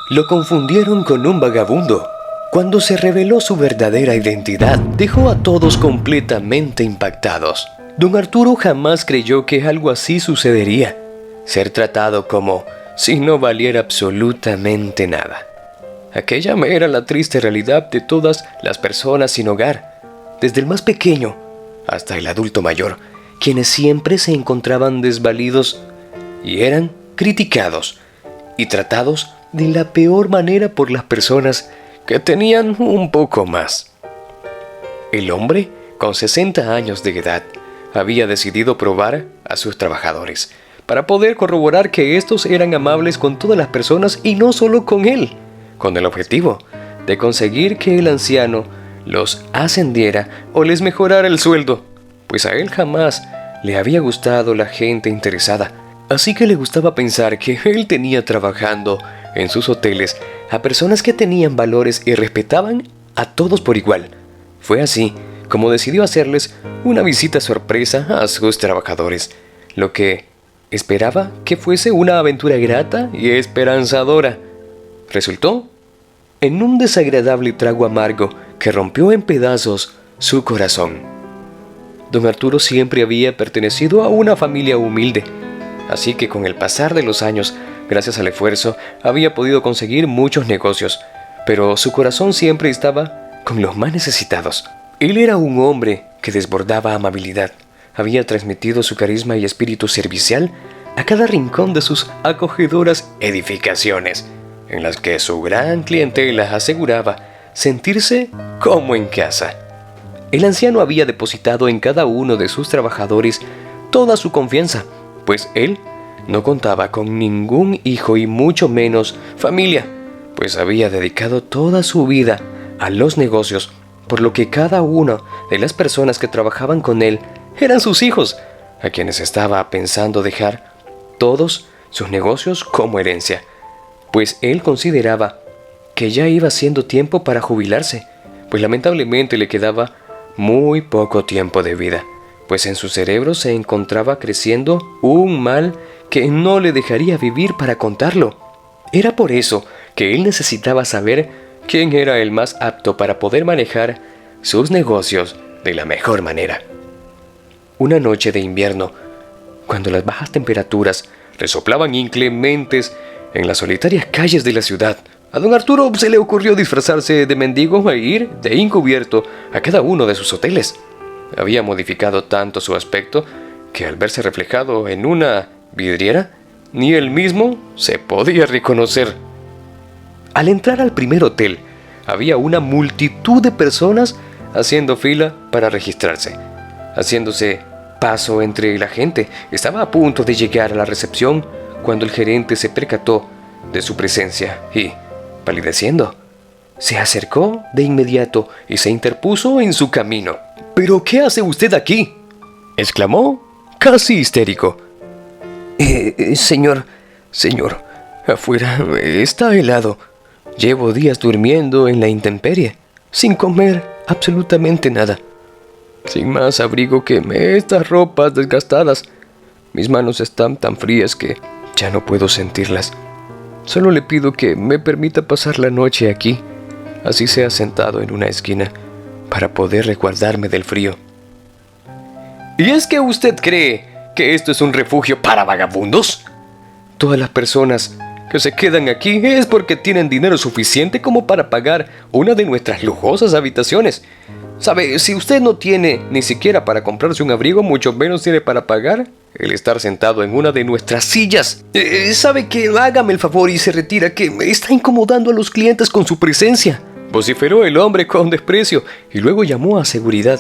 Lo confundieron con un vagabundo. Cuando se reveló su verdadera identidad, dejó a todos completamente impactados. Don Arturo jamás creyó que algo así sucedería. Ser tratado como si no valiera absolutamente nada. Aquella era la triste realidad de todas las personas sin hogar, desde el más pequeño hasta el adulto mayor, quienes siempre se encontraban desvalidos y eran criticados y tratados de la peor manera por las personas que tenían un poco más. El hombre, con 60 años de edad, había decidido probar a sus trabajadores para poder corroborar que estos eran amables con todas las personas y no solo con él, con el objetivo de conseguir que el anciano los ascendiera o les mejorara el sueldo, pues a él jamás le había gustado la gente interesada, así que le gustaba pensar que él tenía trabajando en sus hoteles a personas que tenían valores y respetaban a todos por igual. Fue así como decidió hacerles una visita sorpresa a sus trabajadores, lo que esperaba que fuese una aventura grata y esperanzadora. Resultó en un desagradable trago amargo que rompió en pedazos su corazón. Don Arturo siempre había pertenecido a una familia humilde, así que con el pasar de los años, gracias al esfuerzo, había podido conseguir muchos negocios, pero su corazón siempre estaba con los más necesitados. Él era un hombre que desbordaba amabilidad. Había transmitido su carisma y espíritu servicial a cada rincón de sus acogedoras edificaciones, en las que su gran clientela aseguraba sentirse como en casa. El anciano había depositado en cada uno de sus trabajadores toda su confianza, pues él no contaba con ningún hijo y mucho menos familia, pues había dedicado toda su vida a los negocios, por lo que cada una de las personas que trabajaban con él eran sus hijos, a quienes estaba pensando dejar todos sus negocios como herencia, pues él consideraba que ya iba siendo tiempo para jubilarse, pues lamentablemente le quedaba muy poco tiempo de vida, pues en su cerebro se encontraba creciendo un mal que no le dejaría vivir para contarlo. Era por eso que él necesitaba saber quién era el más apto para poder manejar sus negocios de la mejor manera. Una noche de invierno, cuando las bajas temperaturas resoplaban inclementes en las solitarias calles de la ciudad, a don Arturo se le ocurrió disfrazarse de mendigo e ir de encubierto a cada uno de sus hoteles. Había modificado tanto su aspecto que al verse reflejado en una vidriera, ni él mismo se podía reconocer. Al entrar al primer hotel, había una multitud de personas haciendo fila para registrarse, haciéndose paso entre la gente. Estaba a punto de llegar a la recepción cuando el gerente se percató de su presencia y, palideciendo, se acercó de inmediato y se interpuso en su camino. «¿Pero qué hace usted aquí?», exclamó, casi histérico. Señor, afuera está helado. Llevo días durmiendo en la intemperie, sin comer absolutamente nada, sin más abrigo que estas ropas desgastadas. Mis manos están tan frías que ya no puedo sentirlas. Solo le pido que me permita pasar la noche aquí, así sea sentado en una esquina, para poder resguardarme del frío». «¿Y es que usted cree que esto es un refugio para vagabundos? Todas las personas que se quedan aquí es porque tienen dinero suficiente como para pagar una de nuestras lujosas habitaciones. Sabe, si usted no tiene ni siquiera para comprarse un abrigo, mucho menos tiene para pagar el estar sentado en una de nuestras sillas. Sabe que hágame el favor y se retira, que me está incomodando a los clientes con su presencia», vociferó el hombre con desprecio, y luego llamó a seguridad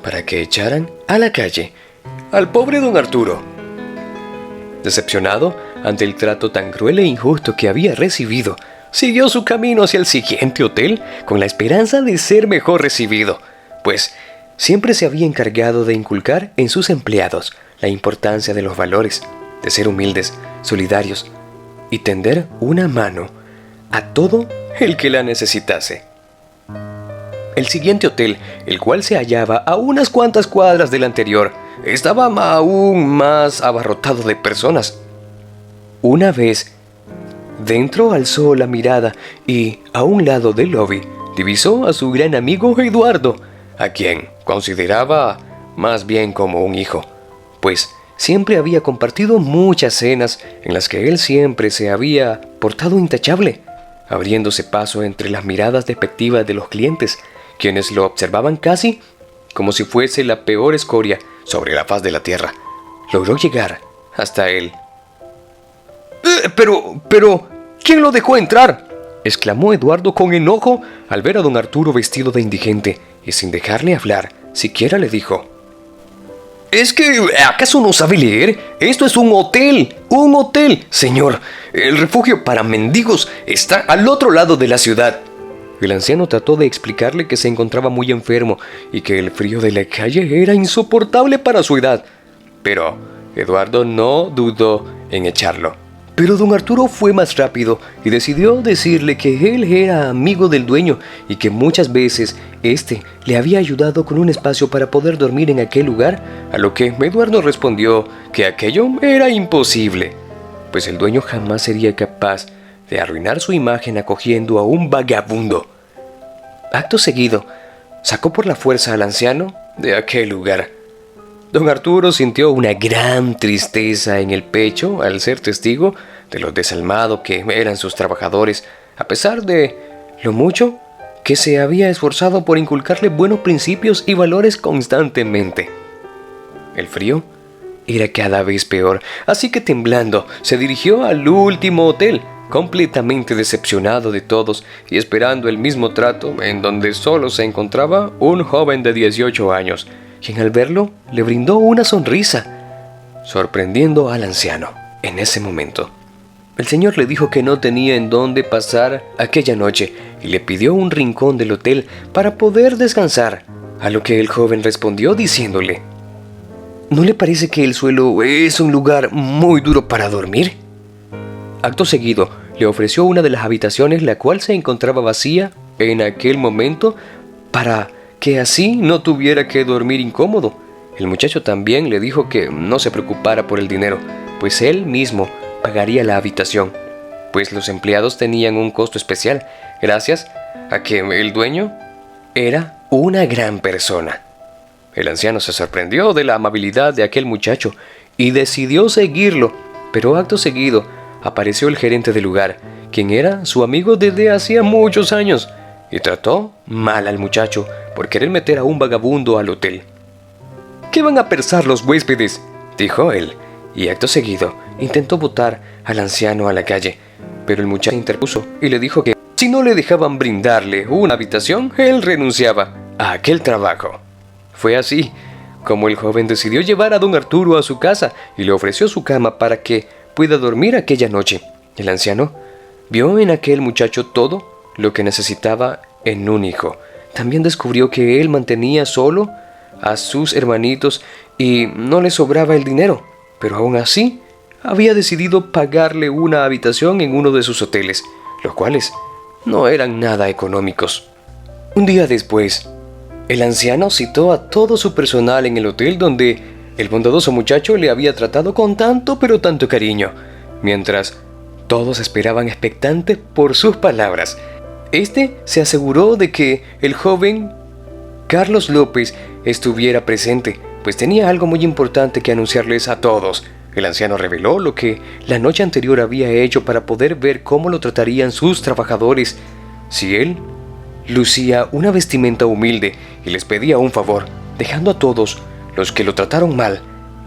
para que echaran a la calle al pobre don Arturo. Decepcionado ante el trato tan cruel e injusto que había recibido, siguió su camino hacia el siguiente hotel con la esperanza de ser mejor recibido, pues siempre se había encargado de inculcar en sus empleados la importancia de los valores, de ser humildes, solidarios y tender una mano a todo el que la necesitase. El siguiente hotel, el cual se hallaba a unas cuantas cuadras del anterior, estaba aún más abarrotado de personas. Una vez Dentro alzó la mirada y, a un lado del lobby, divisó a su gran amigo Eduardo, a quien consideraba más bien como un hijo, pues siempre había compartido muchas cenas en las que él siempre se había portado intachable, abriéndose paso entre las miradas despectivas de los clientes, quienes lo observaban casi como si fuese la peor escoria sobre la faz de la tierra. Logró llegar hasta él. Pero, ¿quién lo dejó entrar?, exclamó Eduardo con enojo al ver a don Arturo vestido de indigente, y sin dejarle hablar, siquiera le dijo: ¿Es que acaso no sabe leer? Esto es un hotel, señor. El refugio para mendigos está al otro lado de la ciudad. El anciano trató de explicarle que se encontraba muy enfermo y que el frío de la calle era insoportable para su edad, pero Eduardo no dudó en echarlo. Pero don Arturo fue más rápido y decidió decirle que él era amigo del dueño y que muchas veces éste le había ayudado con un espacio para poder dormir en aquel lugar, a lo que Eduardo respondió que aquello era imposible, pues el dueño jamás sería capaz de arruinar su imagen acogiendo a un vagabundo. Acto seguido, sacó por la fuerza al anciano de aquel lugar. Don Arturo sintió una gran tristeza en el pecho al ser testigo de lo desalmado que eran sus trabajadores, a pesar de lo mucho que se había esforzado por inculcarle buenos principios y valores constantemente. El frío era cada vez peor, así que temblando se dirigió al último hotel, completamente decepcionado de todos y esperando el mismo trato, en donde solo se encontraba un joven de 18 años, quien al verlo le brindó una sonrisa, sorprendiendo al anciano. En ese momento, el señor le dijo que no tenía en dónde pasar aquella noche y le pidió un rincón del hotel para poder descansar, a lo que el joven respondió diciéndole: ¿No le parece que el suelo es un lugar muy duro para dormir? Acto seguido, le ofreció una de las habitaciones, la cual se encontraba vacía en aquel momento, para que así no tuviera que dormir incómodo. El muchacho también le dijo que no se preocupara por el dinero, pues él mismo pagaría la habitación, pues los empleados tenían un costo especial, gracias a que el dueño era una gran persona. El anciano se sorprendió de la amabilidad de aquel muchacho y decidió seguirlo, pero acto seguido apareció el gerente del lugar, quien era su amigo desde hacía muchos años, y trató mal al muchacho por querer meter a un vagabundo al hotel. ¿Qué van a pensar los huéspedes?, dijo él, y acto seguido intentó botar al anciano a la calle, pero el muchacho interpuso y le dijo que si no le dejaban brindarle una habitación, él renunciaba a aquel trabajo. Fue así como el joven decidió llevar a don Arturo a su casa y le ofreció su cama para que pueda dormir aquella noche. El anciano vio en aquel muchacho todo lo que necesitaba en un hijo. También descubrió que él mantenía solo a sus hermanitos y no le sobraba el dinero, pero aún así había decidido pagarle una habitación en uno de sus hoteles, los cuales no eran nada económicos. Un día después, el anciano citó a todo su personal en el hotel donde el bondadoso muchacho le había tratado con tanto pero tanto cariño, mientras todos esperaban expectantes por sus palabras. Este se aseguró de que el joven Carlos López estuviera presente, pues tenía algo muy importante que anunciarles a todos. El anciano reveló lo que la noche anterior había hecho para poder ver cómo lo tratarían sus trabajadores si él lucía una vestimenta humilde y les pedía un favor, dejando a todos los que lo trataron mal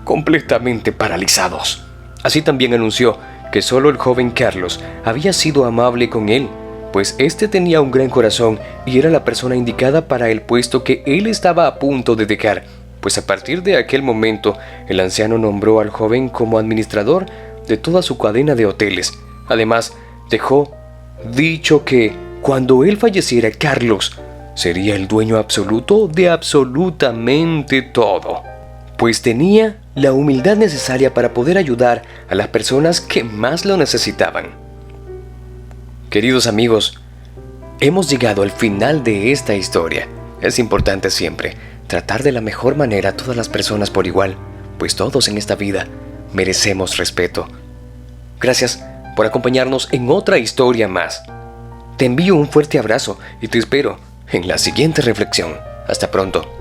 completamente paralizados. Así también anunció que solo el joven Carlos había sido amable con él, pues este tenía un gran corazón y era la persona indicada para el puesto que él estaba a punto de dejar, pues a partir de aquel momento el anciano nombró al joven como administrador de toda su cadena de hoteles. Además, dejó dicho que cuando él falleciera, Carlos sería el dueño absoluto de absolutamente todo, pues tenía la humildad necesaria para poder ayudar a las personas que más lo necesitaban. Queridos amigos, hemos llegado al final de esta historia. Es importante siempre tratar de la mejor manera a todas las personas por igual, pues todos en esta vida merecemos respeto. Gracias por acompañarnos en otra historia más. Te envío un fuerte abrazo y te espero en la siguiente reflexión. Hasta pronto.